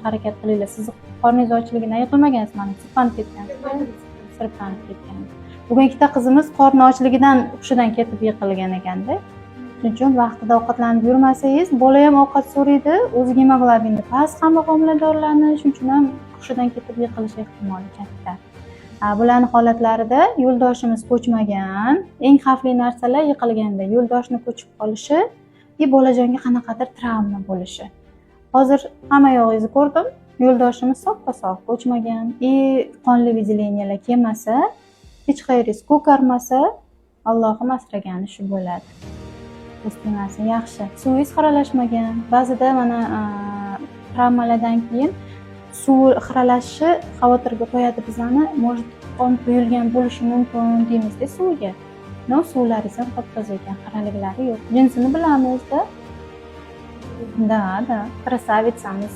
harakat qilinglar. Sizni qorningiz ochligidan yiqilmagansiz, mana sirpanib ketgansiz, sirpanib ketgan. Bugun ikkita qizimiz qorni ochligidan hushidan ketib yiqilgan ekanda. Shuning uchun vaqtida ovqatlanib yurmasangiz, bola ham ovqat so'raydi, o'zi gemoglobini past hamma homiladorlarni, shuning uchun ham hushidan ketib yiqilish ehtimoli katta. Bularni holatlarida yo'ldoshimiz ko'chmagan, eng xavfli narsalar yiqilganda yo'ldoshni ko'chib qolishi va bolajonga qanaqadir travma bo'lishi. Hozir hamma yog'ingizni ko'rdim, yo'ldoshimiz soppa-sog' ko'chmagan, qonli vyuzdaleniyalar kelmasa, hech qayeringiz ko'karmasa, Allohim asragani shu bo'ladi. Isitmasi yaxshi, suvingiz xiralashmagan. Ba'zida mana travmalardan keyin suv xiralashishi xavotirga qo'yadi bizani, может qon quyilgan bo'lishi mumkin deymizda suvga. No, suvlaringiz ham top-toza ekan, xiraliklari yo'q. Jinsini bilamiz-da. Da, krasavitsamiz.